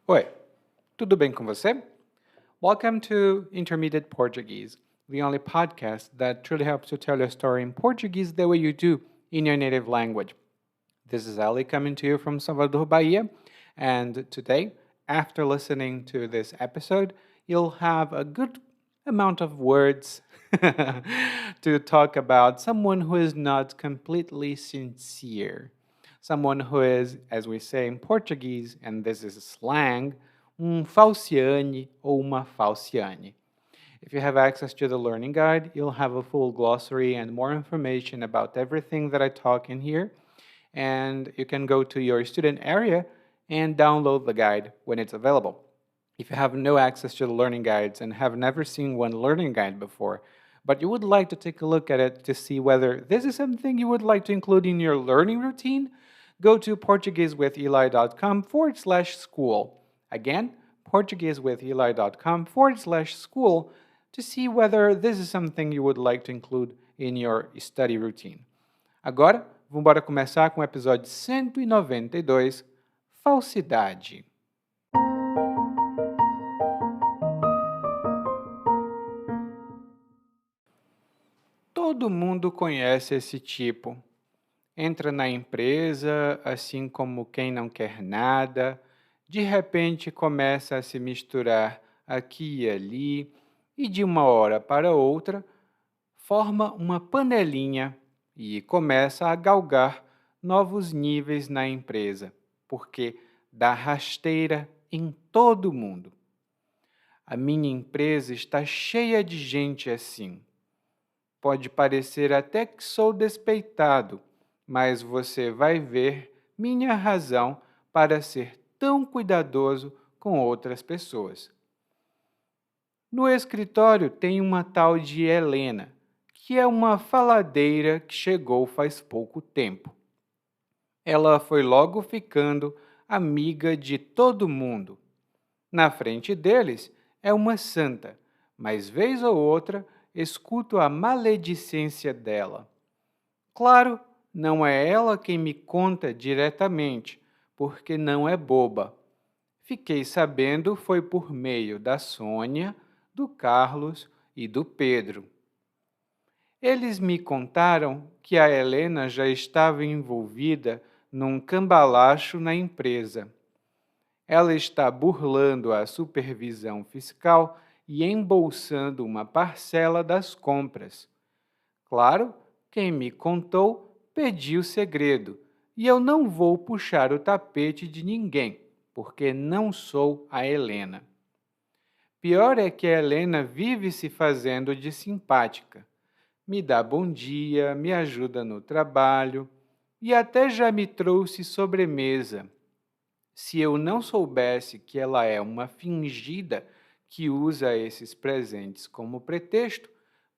Oi, tudo bem com você? Welcome to Intermediate Portuguese, the only podcast that truly helps you tell your story in Portuguese the way you do in your native language. This is Ali coming to you from Salvador, Bahia, and today, after listening to this episode, you'll have a good amount of words to talk about someone who is not completely sincere. Someone who is, as we say in Portuguese, and this is slang, falciane ou uma falciane. If you have access to the learning guide, you'll have a full glossary and more information about everything that I talk in here. And you can go to your student area and download the guide when it's available. If you have no access to the learning guides and have never seen one learning guide before, but you would like to take a look at it to see whether this is something you would like to include in your learning routine, go to PortugueseWithEli.com/school. Again, PortugueseWithEli.com/school to see whether this is something you would like to include in your study routine. Agora, vamos começar com o episódio 192, Falsidade. Todo mundo conhece esse tipo. Entra na empresa, assim como quem não quer nada, de repente começa a se misturar aqui e ali, e de uma hora para outra forma uma panelinha e começa a galgar novos níveis na empresa, porque dá rasteira em todo mundo. A minha empresa está cheia de gente assim. Pode parecer até que sou despeitado, mas você vai ver minha razão para ser tão cuidadoso com outras pessoas. No escritório tem uma tal de Helena, que é uma faladeira que chegou faz pouco tempo. Ela foi logo ficando amiga de todo mundo. Na frente deles é uma santa, mas vez ou outra escuto a maledicência dela. Claro, não é ela quem me conta diretamente, porque não é boba. Fiquei sabendo foi por meio da Sônia, do Carlos e do Pedro. Eles me contaram que a Helena já estava envolvida num cambalacho na empresa. Ela está burlando a supervisão fiscal e embolsando uma parcela das compras. Claro, quem me contou pediu segredo, e eu não vou puxar o tapete de ninguém, porque não sou a Helena. Pior é que a Helena vive se fazendo de simpática. Me dá bom dia, me ajuda no trabalho e até já me trouxe sobremesa. Se eu não soubesse que ela é uma fingida que usa esses presentes como pretexto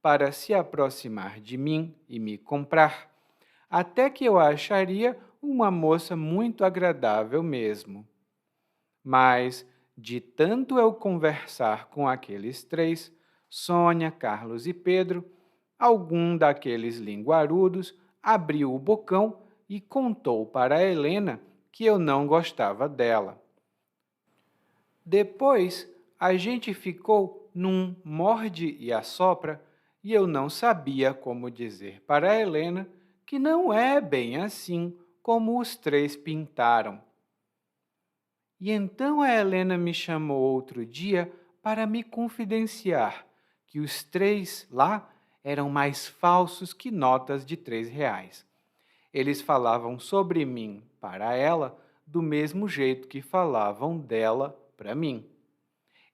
para se aproximar de mim e me comprar, até que eu a acharia uma moça muito agradável mesmo. Mas, de tanto eu conversar com aqueles três, Sônia, Carlos e Pedro, algum daqueles linguarudos abriu o bocão e contou para Helena que eu não gostava dela. Depois, a gente ficou num morde e assopra e eu não sabia como dizer para Helena que não é bem assim como os três pintaram. E então a Helena me chamou outro dia para me confidenciar que os três lá eram mais falsos que notas de R$ 3. Eles falavam sobre mim para ela do mesmo jeito que falavam dela para mim.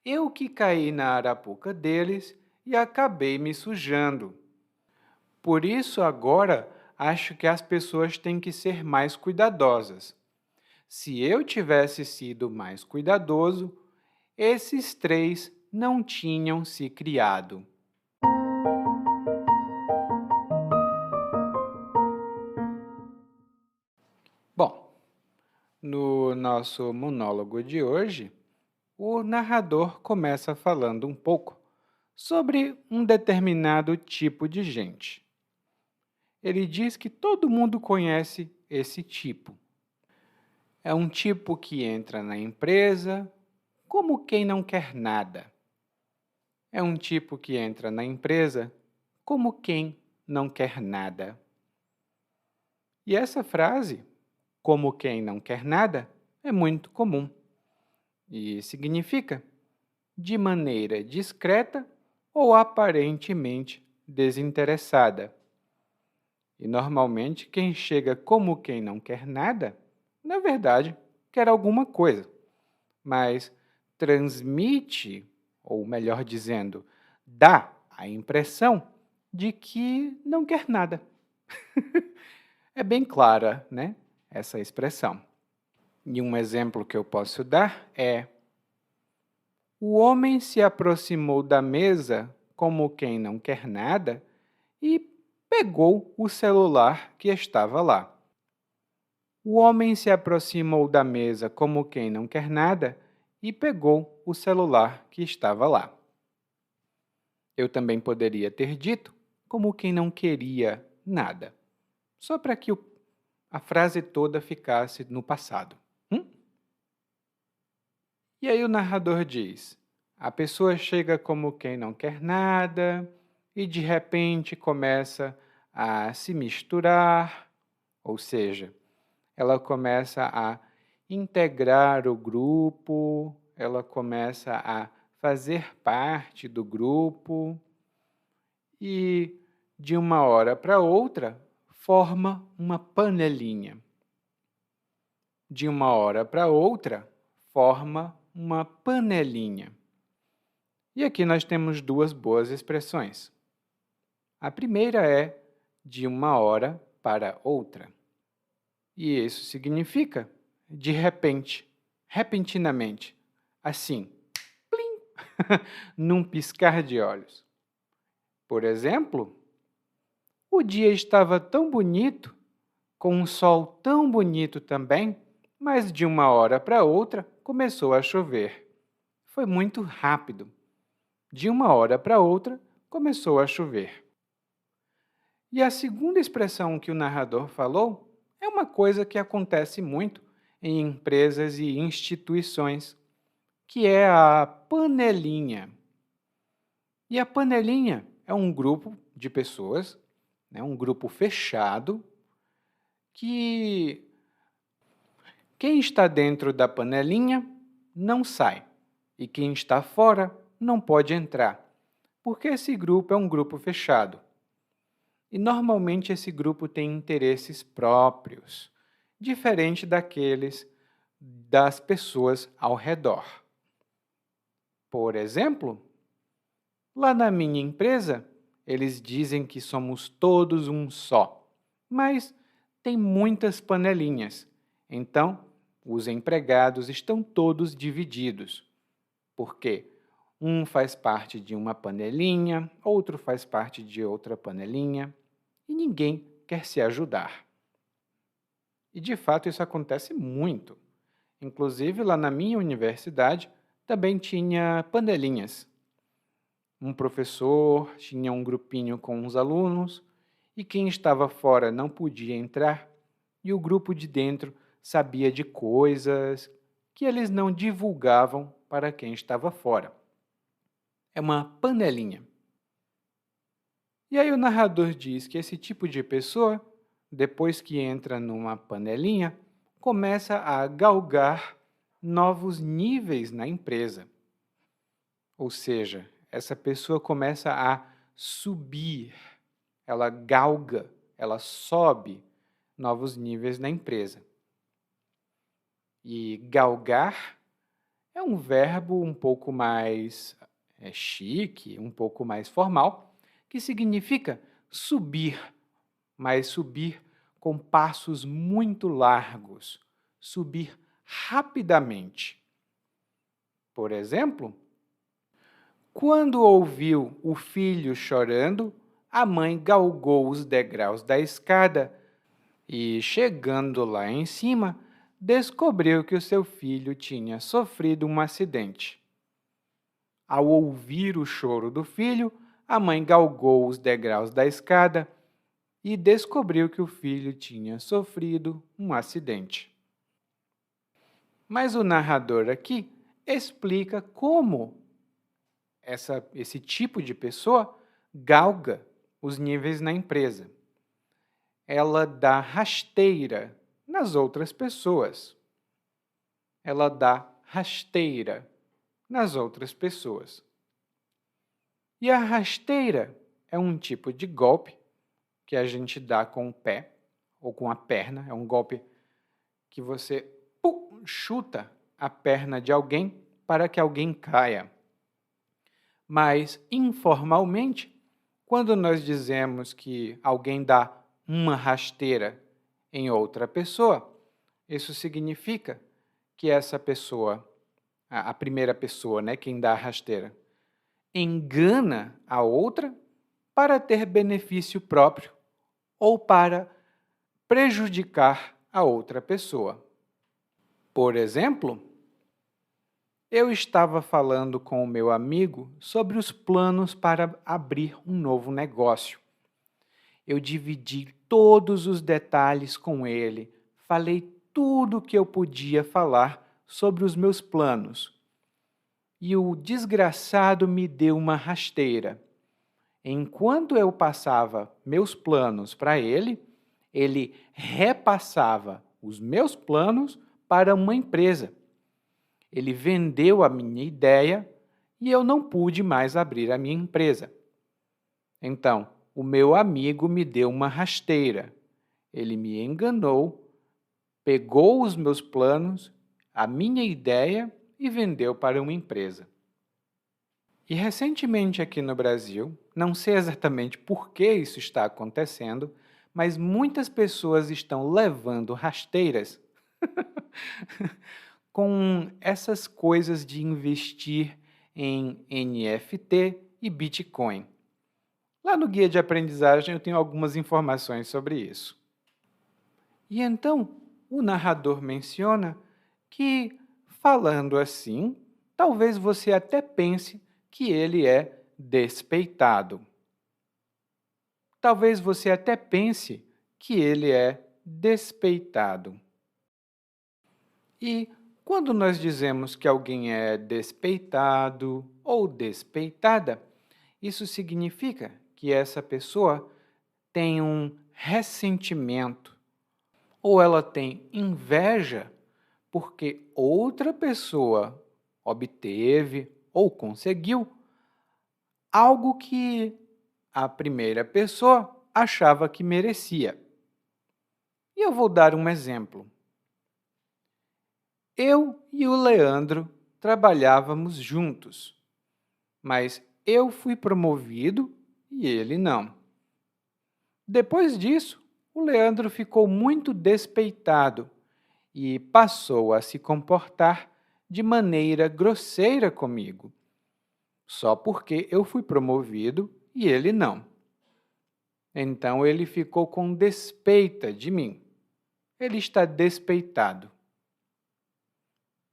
Eu que caí na arapuca deles e acabei me sujando. Por isso agora acho que as pessoas têm que ser mais cuidadosas. Se eu tivesse sido mais cuidadoso, esses três não tinham se criado. Bom, no nosso monólogo de hoje, o narrador começa falando um pouco sobre um determinado tipo de gente. Ele diz que todo mundo conhece esse tipo. É um tipo que entra na empresa, como quem não quer nada. É um tipo que entra na empresa como quem não quer nada. E essa frase, como quem não quer nada, é muito comum e significa de maneira discreta ou aparentemente desinteressada. E normalmente quem chega como quem não quer nada, na verdade, quer alguma coisa, mas transmite, ou melhor dizendo, dá a impressão de que não quer nada. É bem clara, né, essa expressão. E um exemplo que eu posso dar é: o homem se aproximou da mesa como quem não quer nada e pegou o celular que estava lá. O homem se aproximou da mesa como quem não quer nada e pegou o celular que estava lá. Eu também poderia ter dito como quem não queria nada, só para que a frase toda ficasse no passado. E aí o narrador diz: a pessoa chega como quem não quer nada e de repente começa a se misturar, ou seja, ela começa a integrar o grupo, ela começa a fazer parte do grupo e, de uma hora para outra, forma uma panelinha. De uma hora para outra, forma uma panelinha. E aqui nós temos duas boas expressões. A primeira é de uma hora para outra. E isso significa de repente, repentinamente, assim, plim, num piscar de olhos. Por exemplo, o dia estava tão bonito, com um sol tão bonito também, mas de uma hora para outra começou a chover. Foi muito rápido. De uma hora para outra começou a chover. E a segunda expressão que o narrador falou é uma coisa que acontece muito em empresas e instituições, que é a panelinha. E a panelinha é um grupo de pessoas, né, um grupo fechado, que quem está dentro da panelinha não sai e quem está fora não pode entrar, porque esse grupo é um grupo fechado. E normalmente esse grupo tem interesses próprios, diferente daqueles das pessoas ao redor. Por exemplo, lá na minha empresa, eles dizem que somos todos um só, mas tem muitas panelinhas. Então, os empregados estão todos divididos, porque um faz parte de uma panelinha, outro faz parte de outra panelinha, e ninguém quer se ajudar. E, de fato, isso acontece muito. Inclusive, lá na minha universidade, também tinha panelinhas. Um professor tinha um grupinho com os alunos, e quem estava fora não podia entrar, e o grupo de dentro sabia de coisas que eles não divulgavam para quem estava fora. É uma panelinha. E aí o narrador diz que esse tipo de pessoa, depois que entra numa panelinha, começa a galgar novos níveis na empresa. Ou seja, essa pessoa começa a subir, ela galga, ela sobe novos níveis na empresa. E galgar é um verbo um pouco mais chique, um pouco mais formal, que significa subir, mas subir com passos muito largos, subir rapidamente. Por exemplo, quando ouviu o filho chorando, a mãe galgou os degraus da escada e, chegando lá em cima, descobriu que o seu filho tinha sofrido um acidente. Ao ouvir o choro do filho, a mãe galgou os degraus da escada e descobriu que o filho tinha sofrido um acidente. Mas o narrador aqui explica como esse tipo de pessoa galga os níveis na empresa. Ela dá rasteira nas outras pessoas. Ela dá rasteira nas outras pessoas. E a rasteira é um tipo de golpe que a gente dá com o pé ou com a perna. É um golpe que você chuta a perna de alguém para que alguém caia. Mas, informalmente, quando nós dizemos que alguém dá uma rasteira em outra pessoa, isso significa que essa pessoa, a primeira pessoa, né, quem dá a rasteira, engana a outra para ter benefício próprio ou para prejudicar a outra pessoa. Por exemplo, eu estava falando com o meu amigo sobre os planos para abrir um novo negócio. Eu dividi todos os detalhes com ele, falei tudo o que eu podia falar sobre os meus planos. E o desgraçado me deu uma rasteira. Enquanto eu passava meus planos para ele, ele repassava os meus planos para uma empresa. Ele vendeu a minha ideia e eu não pude mais abrir a minha empresa. Então, o meu amigo me deu uma rasteira. Ele me enganou, pegou os meus planos, a minha ideia e vendeu para uma empresa. E recentemente aqui no Brasil, não sei exatamente por que isso está acontecendo, mas muitas pessoas estão levando rasteiras com essas coisas de investir em NFT e Bitcoin. Lá no guia de aprendizagem eu tenho algumas informações sobre isso. E então o narrador menciona que, falando assim, talvez você até pense que ele é despeitado. Talvez você até pense que ele é despeitado. E quando nós dizemos que alguém é despeitado ou despeitada, isso significa que essa pessoa tem um ressentimento ou ela tem inveja porque outra pessoa obteve ou conseguiu algo que a primeira pessoa achava que merecia. E eu vou dar um exemplo. Eu e o Leandro trabalhávamos juntos, mas eu fui promovido e ele não. Depois disso, o Leandro ficou muito despeitado e passou a se comportar de maneira grosseira comigo, só porque eu fui promovido e ele não. Então ele ficou com despeita de mim. Ele está despeitado.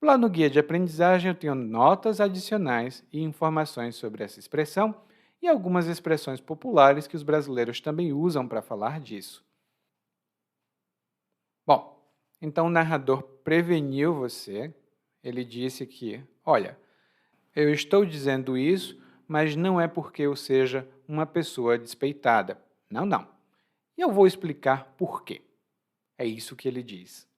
Lá no guia de aprendizagem eu tenho notas adicionais e informações sobre essa expressão e algumas expressões populares que os brasileiros também usam para falar disso. Bom, então o narrador preveniu você. Ele disse que, olha, eu estou dizendo isso, mas não é porque eu seja uma pessoa despeitada. Não, não. E eu vou explicar por quê. É isso que ele diz.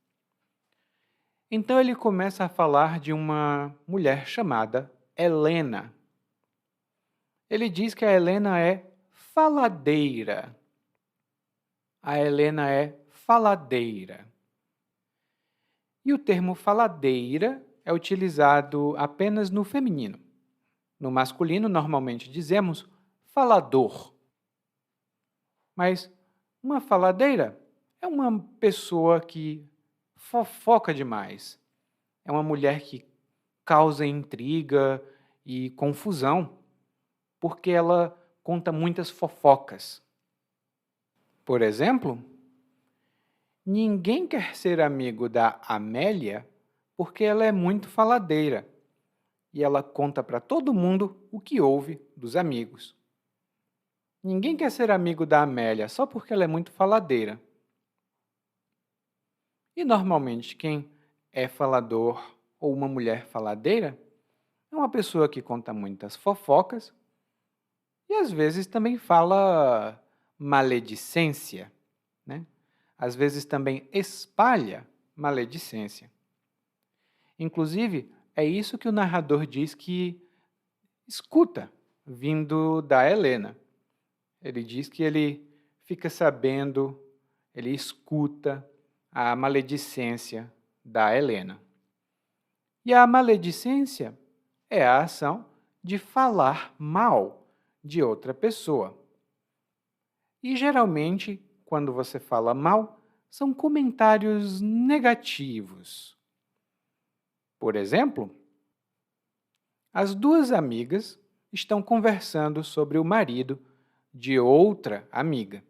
Então ele começa a falar de uma mulher chamada Helena. Ele diz que a Helena é faladeira. A Helena é faladeira. E o termo faladeira é utilizado apenas no feminino. No masculino, normalmente dizemos falador. Mas uma faladeira é uma pessoa que fofoca demais. É uma mulher que causa intriga e confusão, porque ela conta muitas fofocas. Por exemplo, ninguém quer ser amigo da Amélia porque ela é muito faladeira e ela conta para todo mundo o que ouve dos amigos. Ninguém quer ser amigo da Amélia só porque ela é muito faladeira. E normalmente quem é falador ou uma mulher faladeira é uma pessoa que conta muitas fofocas e às vezes também fala maledicência, né? Às vezes também espalha maledicência. Inclusive, é isso que o narrador diz que escuta vindo da Helena. Ele diz que ele fica sabendo, ele escuta a maledicência da Helena. E a maledicência é a ação de falar mal de outra pessoa. E geralmente, quando você fala mal, são comentários negativos. Por exemplo, as duas amigas estão conversando sobre o marido de outra amiga.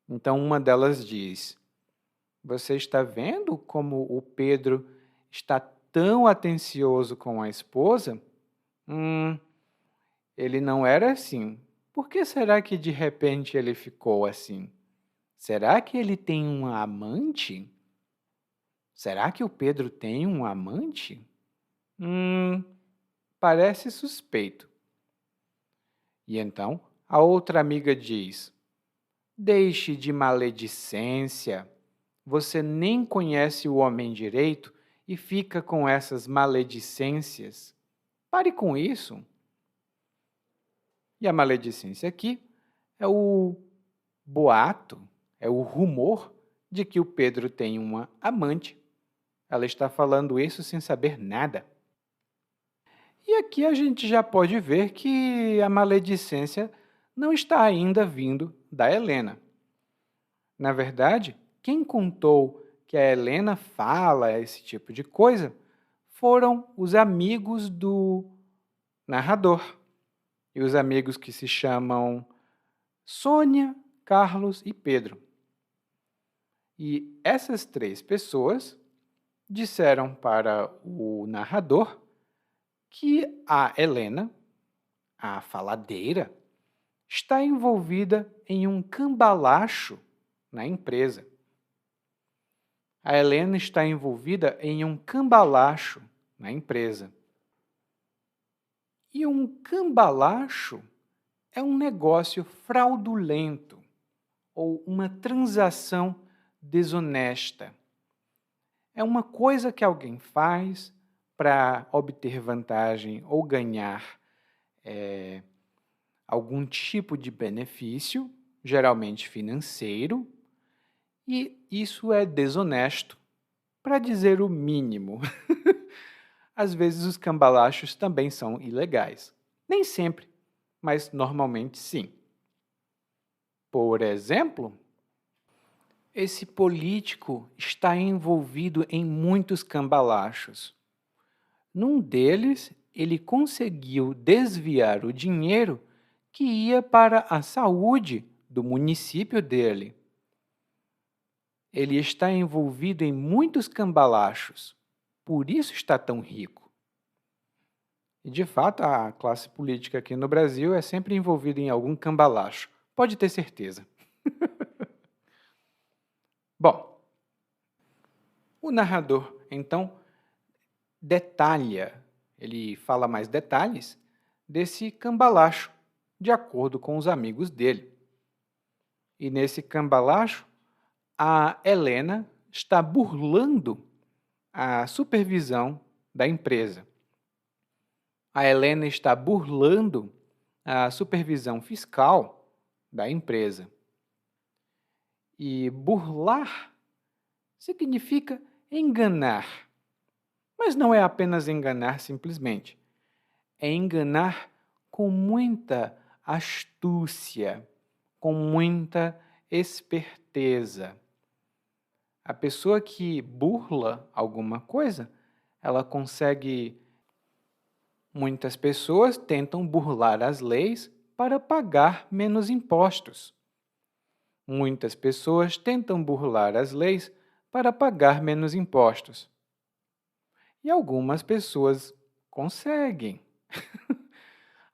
Então, uma delas diz: Você está vendo como o Pedro está tão atencioso com a esposa? Ele não era assim. Por que será que de repente ele ficou assim? Será que ele tem um amante? Será que o Pedro tem um amante? Parece suspeito. E então a outra amiga diz: Deixe de maledicência. Você nem conhece o homem direito e fica com essas maledicências. Pare com isso. E a maledicência aqui é o boato, é o rumor de que o Pedro tem uma amante. Ela está falando isso sem saber nada. E aqui a gente já pode ver que a maledicência não está ainda vindo da Helena. Na verdade, quem contou que a Helena fala esse tipo de coisa foram os amigos do narrador. E os amigos que se chamam Sônia, Carlos e Pedro. E essas três pessoas disseram para o narrador que a Helena, a faladeira, está envolvida em um cambalacho na empresa. A Helena está envolvida em um cambalacho na empresa. E um cambalacho é um negócio fraudulento ou uma transação desonesta. É uma coisa que alguém faz para obter vantagem ou ganhar algum tipo de benefício, geralmente financeiro, e isso é desonesto, para dizer o mínimo. Às vezes os cambalachos também são ilegais. Nem sempre, mas normalmente sim. Por exemplo, esse político está envolvido em muitos cambalachos. Num deles, ele conseguiu desviar o dinheiro que ia para a saúde do município dele. Ele está envolvido em muitos cambalachos, por isso está tão rico. E, de fato, a classe política aqui no Brasil é sempre envolvida em algum cambalacho, pode ter certeza. Bom, o narrador, então, detalha, ele fala mais detalhes desse cambalacho, de acordo com os amigos dele. E nesse cambalacho, a Helena está burlando a supervisão da empresa. A Helena está burlando a supervisão fiscal da empresa. E burlar significa enganar. Mas não é apenas enganar simplesmente. É enganar com muita astúcia, com muita esperteza. A pessoa que burla alguma coisa, ela consegue. Muitas pessoas tentam burlar as leis para pagar menos impostos. Muitas pessoas tentam burlar as leis para pagar menos impostos. E algumas pessoas conseguem.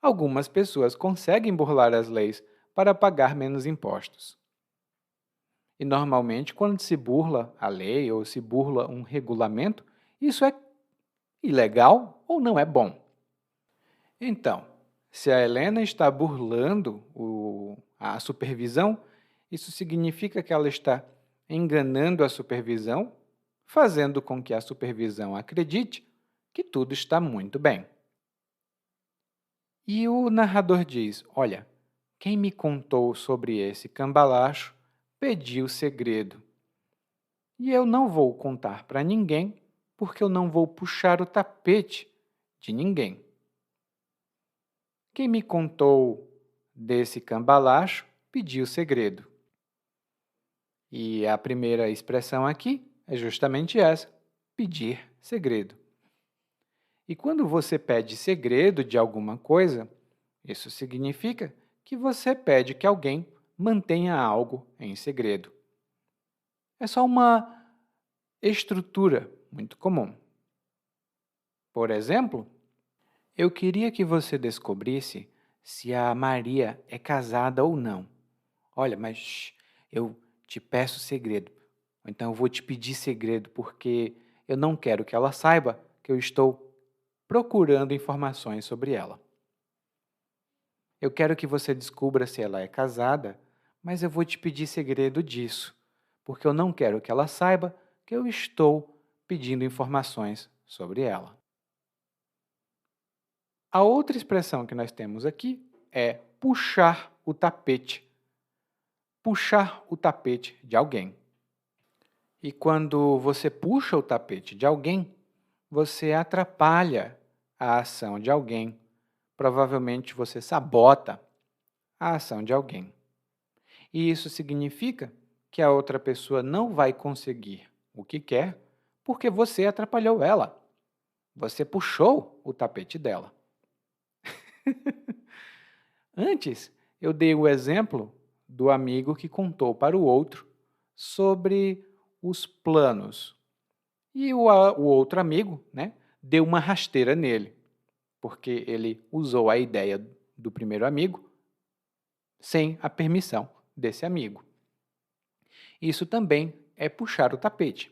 Algumas pessoas conseguem burlar as leis para pagar menos impostos. E normalmente, quando se burla a lei ou se burla um regulamento, isso é ilegal ou não é bom. Então, se a Helena está burlando a supervisão, isso significa que ela está enganando a supervisão, fazendo com que a supervisão acredite que tudo está muito bem. E o narrador diz: olha, quem me contou sobre esse cambalacho pediu segredo. E eu não vou contar para ninguém, porque eu não vou puxar o tapete de ninguém. Quem me contou desse cambalacho pediu segredo. E a primeira expressão aqui é justamente essa: pedir segredo. E quando você pede segredo de alguma coisa, isso significa que você pede que alguém mantenha algo em segredo. É só uma estrutura muito comum. Por exemplo, eu queria que você descobrisse se a Maria é casada ou não. Olha, mas eu te peço segredo. Ou então eu vou te pedir segredo porque eu não quero que ela saiba que eu estou procurando informações sobre ela. Eu quero que você descubra se ela é casada, mas eu vou te pedir segredo disso, porque eu não quero que ela saiba que eu estou pedindo informações sobre ela. A outra expressão que nós temos aqui é puxar o tapete. Puxar o tapete de alguém. E quando você puxa o tapete de alguém, você atrapalha a ação de alguém. Provavelmente você sabota a ação de alguém. E isso significa que a outra pessoa não vai conseguir o que quer porque você atrapalhou ela. Você puxou o tapete dela. Antes, eu dei o exemplo do amigo que contou para o outro sobre os planos. E o outro amigo, né, deu uma rasteira nele, porque ele usou a ideia do primeiro amigo sem a permissão desse amigo. Isso também é puxar o tapete.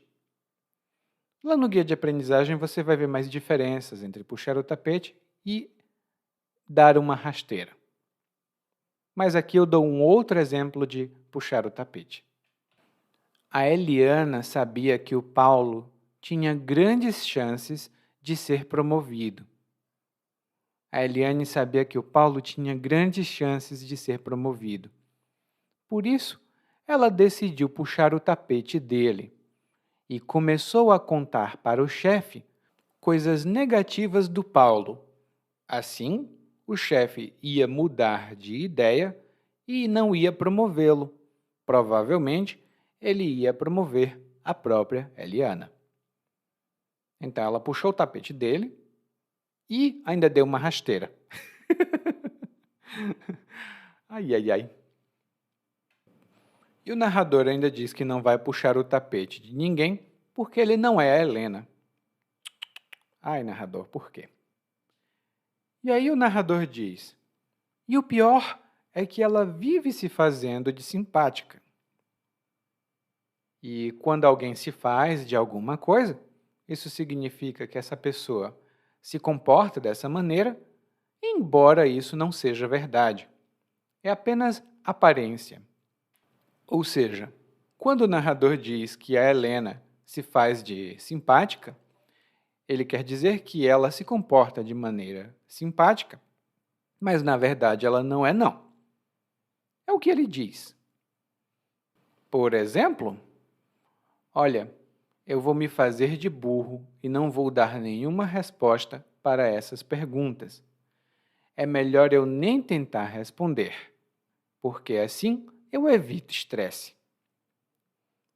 Lá no guia de aprendizagem você vai ver mais diferenças entre puxar o tapete e dar uma rasteira. Mas aqui eu dou um outro exemplo de puxar o tapete. A Eliana sabia que o Paulo tinha grandes chances de ser promovido. A Eliane sabia que o Paulo tinha grandes chances de ser promovido. Por isso, ela decidiu puxar o tapete dele e começou a contar para o chefe coisas negativas do Paulo. Assim, o chefe ia mudar de ideia e não ia promovê-lo. Provavelmente, ele ia promover a própria Eliana. Então, ela puxou o tapete dele e ainda deu uma rasteira. Ai, ai, ai. E o narrador ainda diz que não vai puxar o tapete de ninguém porque ele não é a Helena. Ai, narrador, por quê? E aí o narrador diz: e o pior é que ela vive se fazendo de simpática. E quando alguém se faz de alguma coisa, isso significa que essa pessoa se comporta dessa maneira, embora isso não seja verdade. É apenas aparência. Ou seja, quando o narrador diz que a Helena se faz de simpática, ele quer dizer que ela se comporta de maneira simpática, mas na verdade ela não é não. É o que ele diz. Por exemplo, olha, eu vou me fazer de burro e não vou dar nenhuma resposta para essas perguntas. É melhor eu nem tentar responder, porque assim eu evito estresse.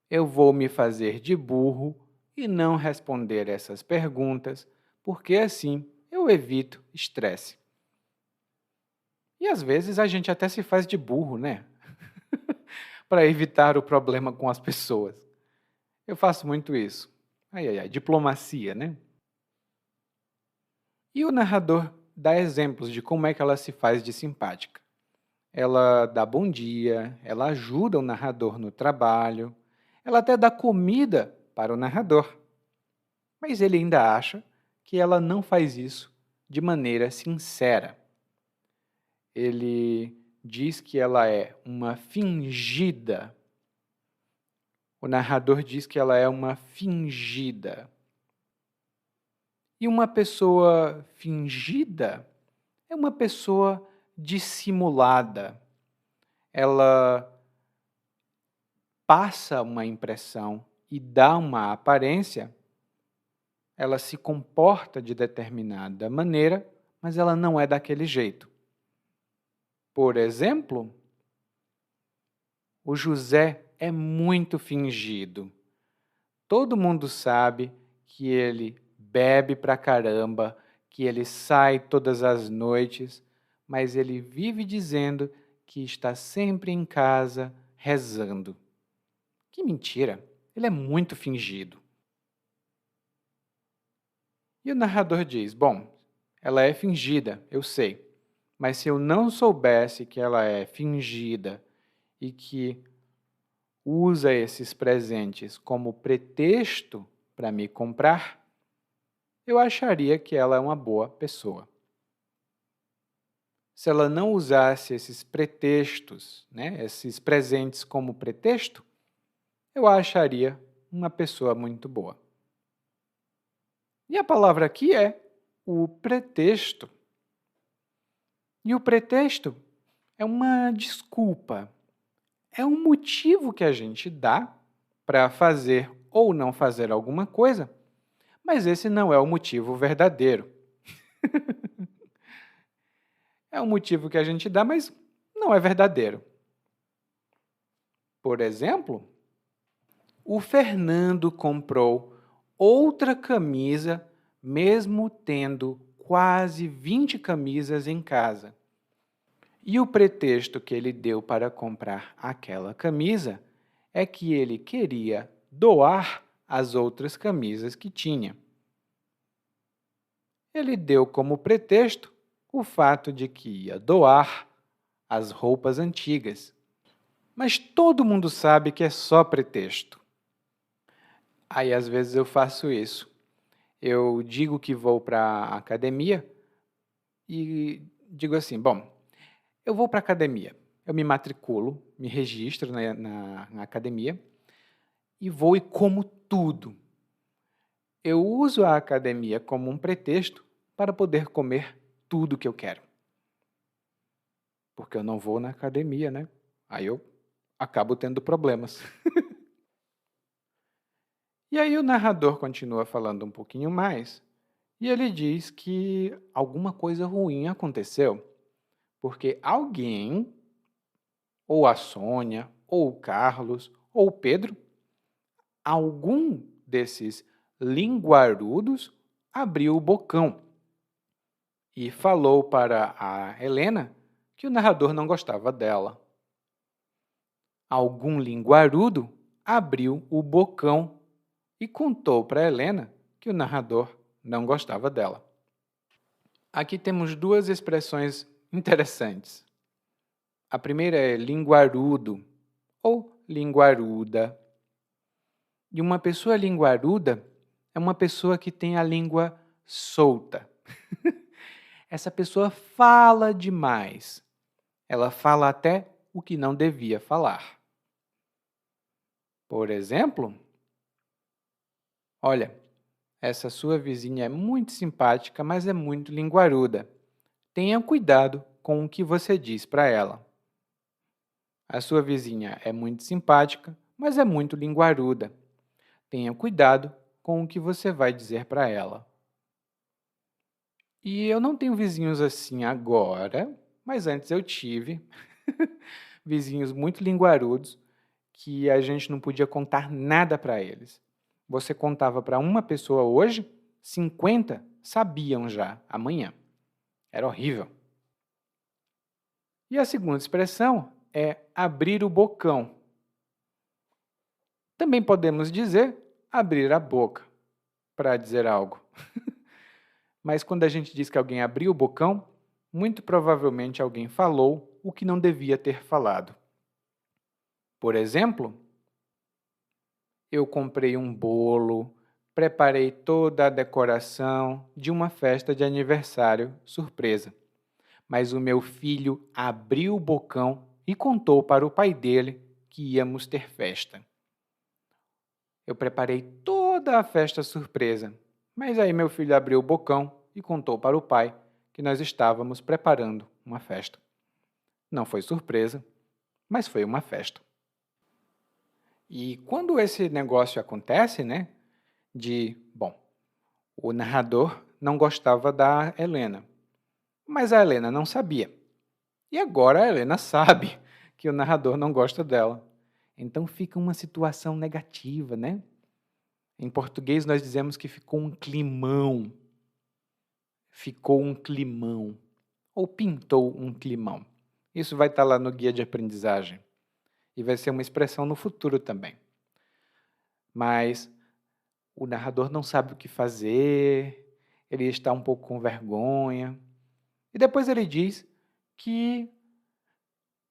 Eu vou me fazer de burro e não responder essas perguntas, porque assim eu evito estresse. E às vezes a gente até se faz de burro, né? Para evitar o problema com as pessoas. Eu faço muito isso. Ai, ai, ai, diplomacia, né? E o narrador dá exemplos de como é que ela se faz de simpática. Ela dá bom dia, ela ajuda o narrador no trabalho, ela até dá comida para o narrador. Mas ele ainda acha que ela não faz isso de maneira sincera. Ele diz que ela é uma fingida. O narrador diz que ela é uma fingida. E uma pessoa fingida é uma pessoa dissimulada. Ela passa uma impressão e dá uma aparência, ela se comporta de determinada maneira, mas ela não é daquele jeito. Por exemplo, o José é muito fingido. Todo mundo sabe que ele bebe pra caramba, que ele sai todas as noites, mas ele vive dizendo que está sempre em casa rezando. Que mentira! Ele é muito fingido. E o narrador diz: bom, ela é fingida, eu sei, mas se eu não soubesse que ela é fingida e que usa esses presentes como pretexto para me comprar, eu acharia que ela é uma boa pessoa. Se ela não usasse esses pretextos, esses presentes como pretexto, eu a acharia uma pessoa muito boa. E a palavra aqui é o pretexto. E o pretexto é uma desculpa, é um motivo que a gente dá para fazer ou não fazer alguma coisa, mas esse não é o motivo verdadeiro. É um motivo que a gente dá, mas não é verdadeiro. Por exemplo, o Fernando comprou outra camisa, mesmo tendo quase 20 camisas em casa. E o pretexto que ele deu para comprar aquela camisa é que ele queria doar as outras camisas que tinha. Ele deu como pretexto o fato de que ia doar as roupas antigas. Mas todo mundo sabe que é só pretexto. Aí, às vezes, eu faço isso. Eu digo que vou para a academia e digo assim, bom, eu vou para a academia. Eu me matriculo, me registro na academia e vou e como tudo. Eu uso a academia como um pretexto para poder comer tudo que eu quero. Porque eu não vou na academia, né? Aí eu acabo tendo problemas. E aí o narrador continua falando um pouquinho mais, e ele diz que alguma coisa ruim aconteceu, porque alguém, ou a Sônia, ou o Carlos, ou o Pedro, algum desses linguarudos abriu o bocão e falou para a Helena que o narrador não gostava dela. Algum linguarudo abriu o bocão e contou para Helena que o narrador não gostava dela. Aqui temos duas expressões interessantes. A primeira é linguarudo ou linguaruda. E uma pessoa linguaruda é uma pessoa que tem a língua solta. Essa pessoa fala demais. Ela fala até o que não devia falar. Por exemplo, olha, essa sua vizinha é muito simpática, mas é muito linguaruda. Tenha cuidado com o que você diz para ela. A sua vizinha é muito simpática, mas é muito linguaruda. Tenha cuidado com o que você vai dizer para ela. E eu não tenho vizinhos assim agora, mas antes eu tive vizinhos muito linguarudos que a gente não podia contar nada para eles. Você contava para uma pessoa hoje, 50 sabiam já amanhã. Era horrível. E a segunda expressão é abrir o bocão. Também podemos dizer abrir a boca para dizer algo. Mas quando a gente diz que alguém abriu o bocão, muito provavelmente alguém falou o que não devia ter falado. Por exemplo, eu comprei um bolo preparei toda a decoração de uma festa de aniversário surpresa. Mas o meu filho abriu o bocão e contou para o pai dele que íamos ter festa. Eu preparei toda a festa surpresa, mas aí meu filho abriu o bocão e contou para o pai que nós estávamos preparando uma festa. Não foi surpresa, mas foi uma festa. E quando esse negócio acontece, né, bom, o narrador não gostava da Helena, mas a Helena não sabia. E agora a Helena sabe que o narrador não gosta dela. Então fica uma situação negativa, né? Em português nós dizemos que ficou um climão. Ficou um climão. Ou pintou um climão. Isso vai estar lá no guia de aprendizagem. E vai ser uma expressão no futuro também. Mas o narrador não sabe o que fazer, ele está um pouco com vergonha. E depois ele diz que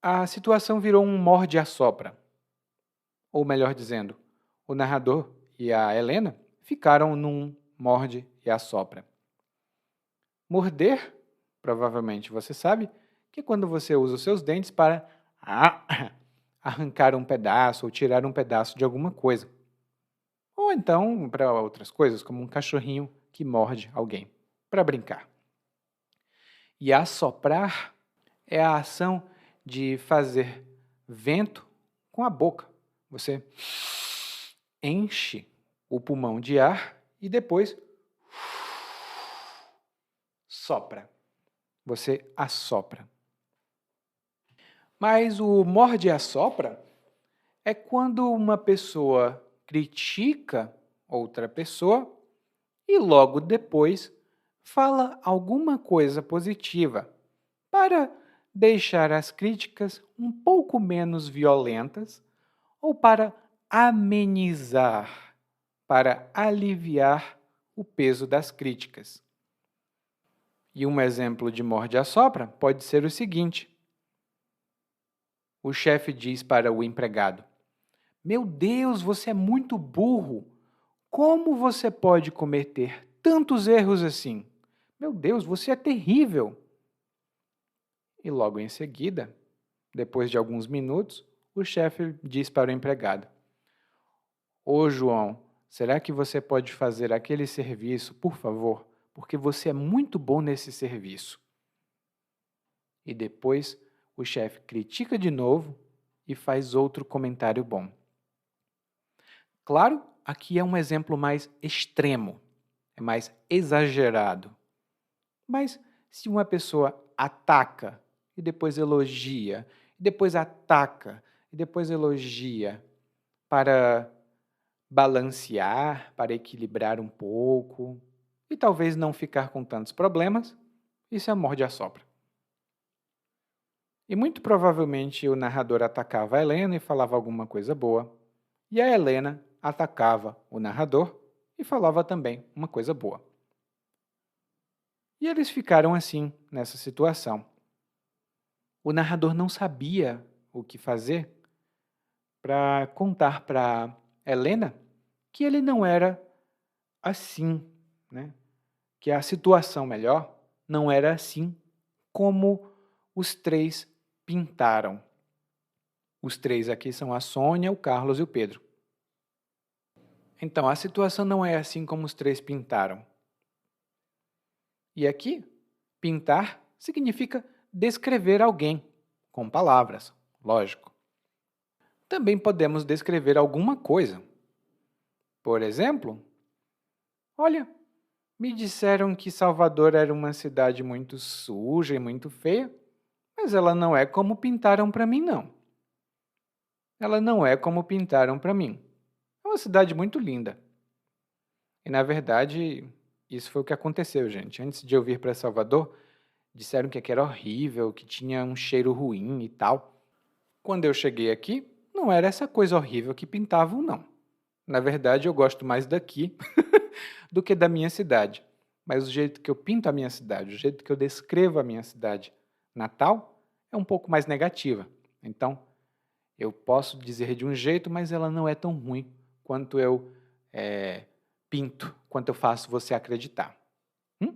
a situação virou um morde-a-sopra. Ou melhor dizendo, o narrador e a Helena ficaram num morde-e-assopra. Morder, provavelmente você sabe, que é quando você usa os seus dentes para arrancar um pedaço ou tirar um pedaço de alguma coisa. Ou então para outras coisas, como um cachorrinho que morde alguém, para brincar. E assoprar é a ação de fazer vento com a boca. Você enche o pulmão de ar e depois sopra. Você assopra. Mas o morde-e-assopra é quando uma pessoa critica outra pessoa e logo depois fala alguma coisa positiva para deixar as críticas um pouco menos violentas ou para amenizar, para aliviar o peso das críticas. E um exemplo de morde-a-sopra pode ser o seguinte: o chefe diz para o empregado: "Meu Deus, você é muito burro! Como você pode cometer tantos erros assim? Meu Deus, você é terrível!" E logo em seguida, depois de alguns minutos, o chefe diz para o empregado: "Ô João, será que você pode fazer aquele serviço, por favor? Porque você é muito bom nesse serviço." E depois o chefe critica de novo e faz outro comentário bom. Claro, aqui é um exemplo mais extremo, é mais exagerado. Mas se uma pessoa ataca e depois elogia, e depois ataca e depois elogia, para balancear, para equilibrar um pouco e talvez não ficar com tantos problemas, isso é morde-a-sopra. E muito provavelmente o narrador atacava a Helena e falava alguma coisa boa, e a Helena atacava o narrador e falava também uma coisa boa. E eles ficaram assim, nessa situação. O narrador não sabia o que fazer para contar para Helena que ele não era assim, né? Que a situação melhor não era assim como os três pintaram. Os três aqui são a Sônia, o Carlos e o Pedro. Então, a situação não é assim como os três pintaram. E aqui, pintar significa descrever alguém, com palavras, lógico. Também podemos descrever alguma coisa. Por exemplo, olha, me disseram que Salvador era uma cidade muito suja e muito feia, mas ela não é como pintaram para mim, não. Ela não é como pintaram para mim. É uma cidade muito linda. E, na verdade, isso foi o que aconteceu, gente. Antes de eu vir para Salvador, disseram que aqui era horrível, que tinha um cheiro ruim e tal. Quando eu cheguei aqui, não era essa coisa horrível que pintavam, não. Na verdade, eu gosto mais daqui do que da minha cidade. Mas o jeito que eu pinto a minha cidade, o jeito que eu descrevo a minha cidade natal, é um pouco mais negativa. Então, eu posso dizer de um jeito, mas ela não é tão ruim quanto eu pinto quanto eu faço você acreditar. Hum?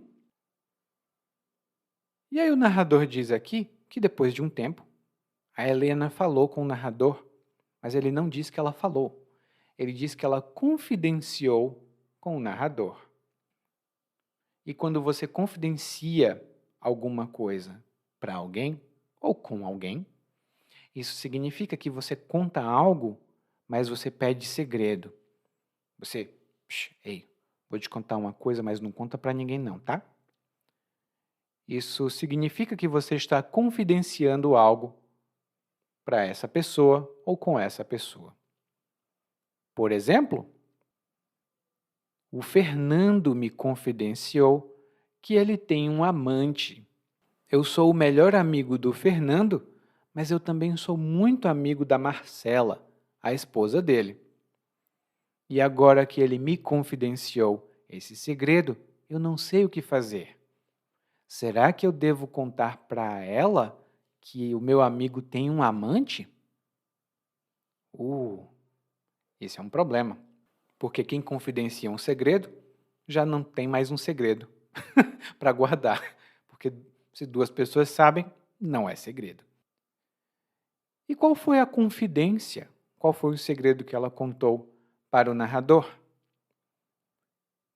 E aí o narrador diz aqui que depois de um tempo, a Helena falou com o narrador, mas ele não disse que ela falou. Ele disse que ela confidenciou com o narrador. E quando você confidencia alguma coisa para alguém ou com alguém, isso significa que você conta algo, mas você pede segredo. Você, ei, vou te contar uma coisa, mas não conta para ninguém não, tá? Isso significa que você está confidenciando algo para essa pessoa ou com essa pessoa. Por exemplo, o Fernando me confidenciou que ele tem um amante. Eu sou o melhor amigo do Fernando, mas eu também sou muito amigo da Marcela, a esposa dele. E agora que ele me confidenciou esse segredo, eu não sei o que fazer. Será que eu devo contar para ela que o meu amigo tem um amante? Esse é um problema, porque quem confidencia um segredo já não tem mais um segredo para guardar, porque se duas pessoas sabem, não é segredo. E qual foi a confidência? Qual foi o segredo que ela contou para o narrador?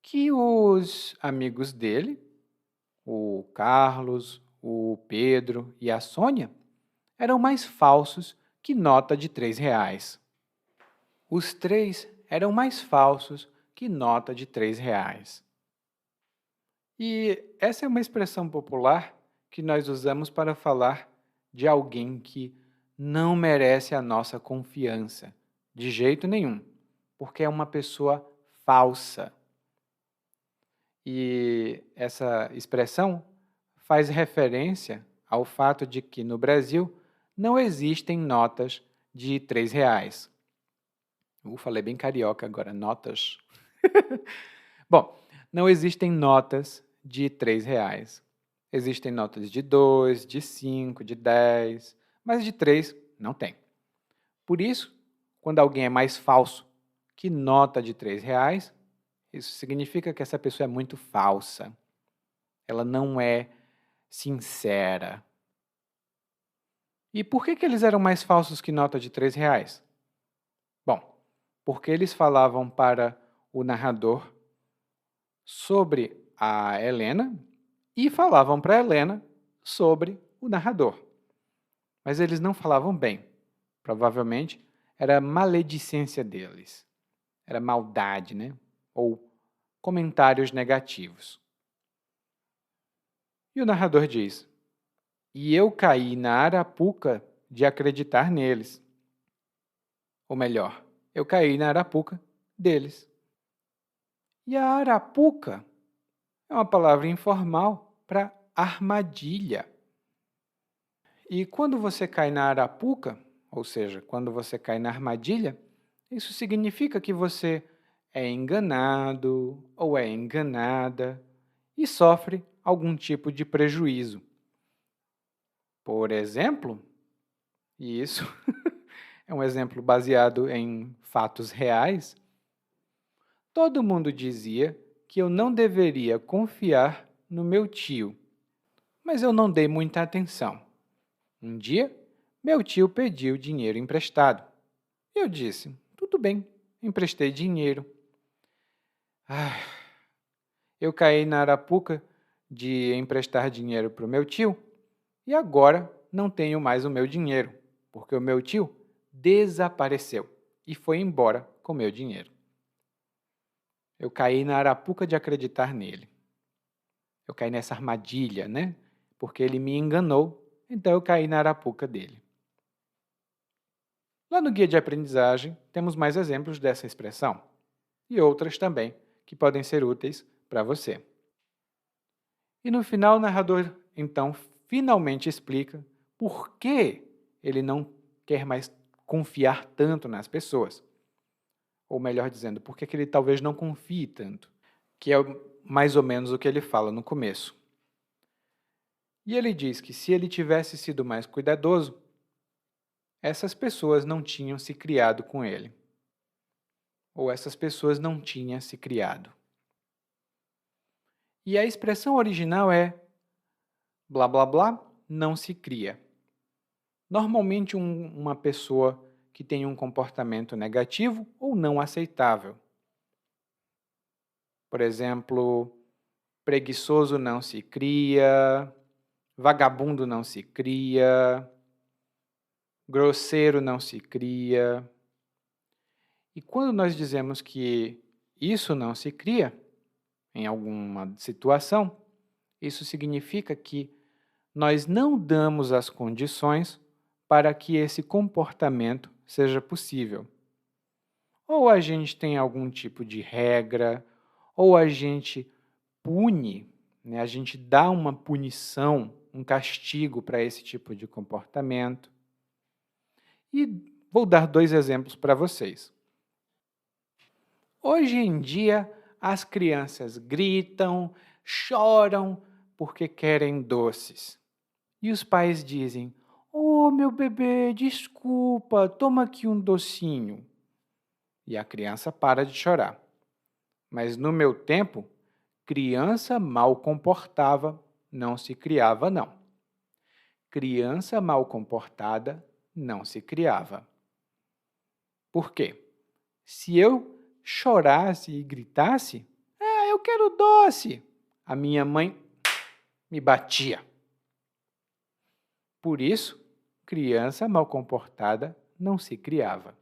Que os amigos dele, o Carlos, o Pedro e a Sônia, eram mais falsos que nota de R$ 3. Os três eram mais falsos que nota de R$ 3. E essa é uma expressão popular que nós usamos para falar de alguém que não merece a nossa confiança, de jeito nenhum, porque é uma pessoa falsa. E essa expressão faz referência ao fato de que no Brasil não existem notas de R$ 3. Falei bem carioca agora, notas. Bom, não existem notas de R$ 3. Existem notas de 2, de 5, de 10, mas de 3 não tem. Por isso, quando alguém é mais falso que nota de R$ 3, isso significa que essa pessoa é muito falsa. Ela não é sincera. E por que eles eram mais falsos que nota de R$ 3? Bom, porque eles falavam para o narrador sobre a Helena e falavam para a Helena sobre o narrador. Mas eles não falavam bem. Provavelmente era maledicência deles. Era maldade, né? Ou comentários negativos. E o narrador diz: e eu caí na arapuca de acreditar neles. Ou melhor, eu caí na arapuca deles. E a arapuca é uma palavra informal para armadilha. E quando você cai na arapuca, ou seja, quando você cai na armadilha, isso significa que você é enganado ou é enganada e sofre algum tipo de prejuízo. Por exemplo, e isso é um exemplo baseado em fatos reais, todo mundo dizia que eu não deveria confiar no meu tio, mas eu não dei muita atenção. Um dia, meu tio pediu dinheiro emprestado. Eu disse, tudo bem, emprestei dinheiro. Eu caí na arapuca de emprestar dinheiro para o meu tio e agora não tenho mais o meu dinheiro, porque o meu tio desapareceu e foi embora com o meu dinheiro. Eu caí na arapuca de acreditar nele. Eu caí nessa armadilha, né? Porque ele me enganou, então eu caí na arapuca dele. Lá no guia de aprendizagem, temos mais exemplos dessa expressão e outras também que podem ser úteis para você. E no final, o narrador, então, finalmente explica por que ele não quer mais confiar tanto nas pessoas. Ou melhor dizendo, por que ele talvez não confie tanto, que é mais ou menos o que ele fala no começo. E ele diz que se ele tivesse sido mais cuidadoso, essas pessoas não tinham se criado com ele. ou essas pessoas não tinham se criado. E a expressão original é blá blá blá não se cria. Normalmente uma pessoa que tem um comportamento negativo ou não aceitável. Por exemplo, preguiçoso não se cria, vagabundo não se cria, grosseiro não se cria. E quando nós dizemos que isso não se cria, em alguma situação, isso significa que nós não damos as condições para que esse comportamento seja possível. Ou a gente tem algum tipo de regra, ou a gente pune, né? A gente dá uma punição, um castigo para esse tipo de comportamento. E vou dar 2 exemplos para vocês. Hoje em dia, as crianças gritam, choram porque querem doces. E os pais dizem: "Oh, meu bebê, desculpa, toma aqui um docinho." E a criança para de chorar. Mas no meu tempo, criança mal comportava não se criava, não. Criança mal comportada não se criava. Por quê? Se eu chorasse e gritasse, eu quero doce, a minha mãe me batia. Por isso, criança mal comportada não se criava.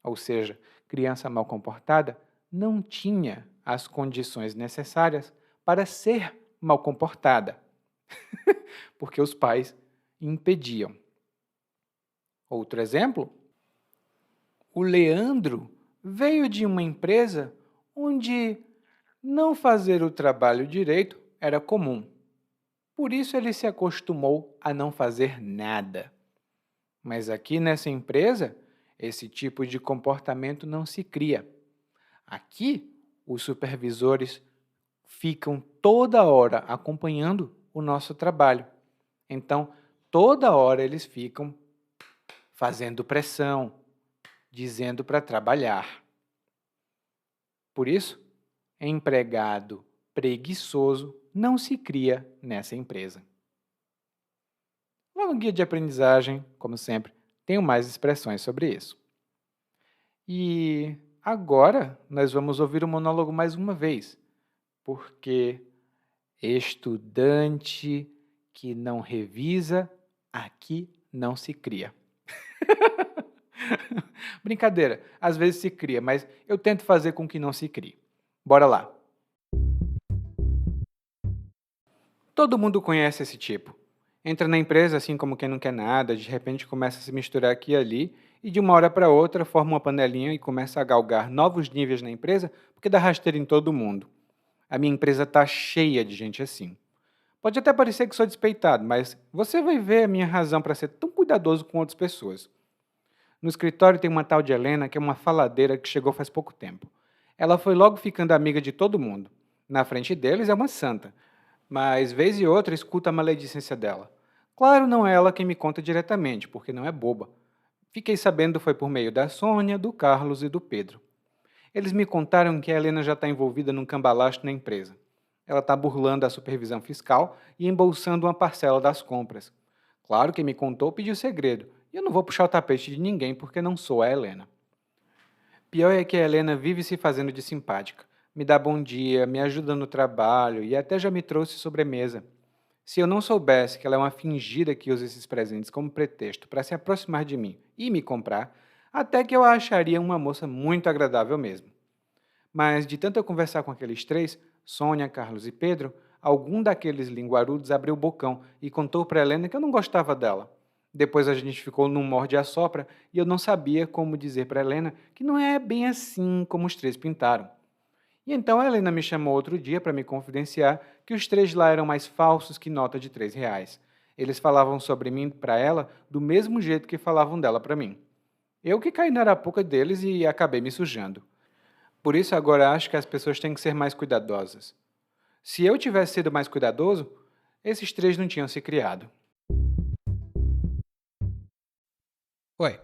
Ou seja, criança mal comportada não tinha as condições necessárias para ser mal comportada, porque os pais impediam. Outro exemplo, o Leandro veio de uma empresa onde não fazer o trabalho direito era comum. Por isso ele se acostumou a não fazer nada. Mas aqui nessa empresa, esse tipo de comportamento não se cria. Aqui, os supervisores ficam toda hora acompanhando o nosso trabalho. Então, toda hora eles ficam fazendo pressão, dizendo para trabalhar. Por isso, empregado preguiçoso não se cria nessa empresa. Lá no guia de aprendizagem, como sempre, tenho mais expressões sobre isso. E agora nós vamos ouvir o monólogo mais uma vez, porque estudante que não revisa, aqui não se cria. Brincadeira, às vezes se cria, mas eu tento fazer com que não se crie. Bora lá. Todo mundo conhece esse tipo. Entra na empresa assim como quem não quer nada, de repente começa a se misturar aqui e ali, e de uma hora para outra forma uma panelinha e começa a galgar novos níveis na empresa porque dá rasteira em todo mundo. A minha empresa está cheia de gente assim. Pode até parecer que sou despeitado, mas você vai ver a minha razão para ser tão cuidadoso com outras pessoas. No escritório tem uma tal de Helena que é uma faladeira que chegou faz pouco tempo. Ela foi logo ficando amiga de todo mundo. Na frente deles é uma santa, mas vez e outra escuta a maledicência dela. Claro, não é ela quem me conta diretamente, porque não é boba. Fiquei sabendo foi por meio da Sônia, do Carlos e do Pedro. Eles me contaram que a Helena já está envolvida num cambalacho na empresa. Ela está burlando a supervisão fiscal e embolsando uma parcela das compras. Claro, quem me contou pediu segredo, e eu não vou puxar o tapete de ninguém porque não sou a Helena. Pior é que a Helena vive se fazendo de simpática. Me dá bom dia, me ajuda no trabalho e até já me trouxe sobremesa. Se eu não soubesse que ela é uma fingida que usa esses presentes como pretexto para se aproximar de mim e me comprar, até que eu a acharia uma moça muito agradável mesmo. Mas de tanto eu conversar com aqueles três, Sônia, Carlos e Pedro, algum daqueles linguarudos abriu o bocão e contou para Helena que eu não gostava dela. Depois a gente ficou num morde-a-sopra e eu não sabia como dizer para Helena que não é bem assim como os três pintaram. E então a Helena me chamou outro dia para me confidenciar que os três lá eram mais falsos que nota de R$ 3. Eles falavam sobre mim para ela do mesmo jeito que falavam dela para mim. Eu que caí na arapuca deles e acabei me sujando. Por isso agora acho que as pessoas têm que ser mais cuidadosas. Se eu tivesse sido mais cuidadoso, esses três não tinham se criado. Oi,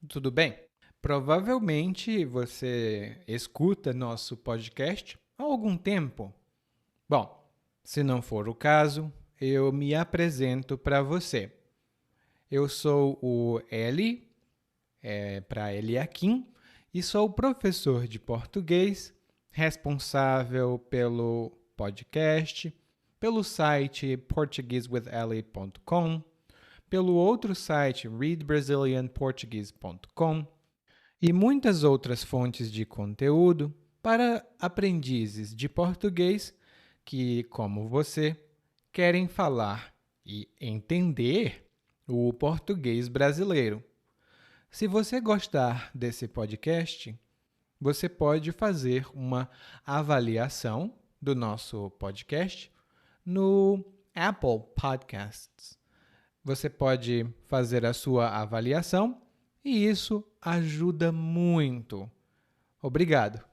tudo bem? Provavelmente você escuta nosso podcast há algum tempo. Bom, se não for o caso, eu me apresento para você. Eu sou o Eli, para Eliakim, e sou professor de português, responsável pelo podcast, pelo site portuguesewitheli.com, pelo outro site readbrazilianportuguese.com e muitas outras fontes de conteúdo para aprendizes de português que, como você, querem falar e entender o português brasileiro. Se você gostar desse podcast, você pode fazer uma avaliação do nosso podcast no Apple Podcasts. Você pode fazer a sua avaliação e isso ajuda muito. Obrigado.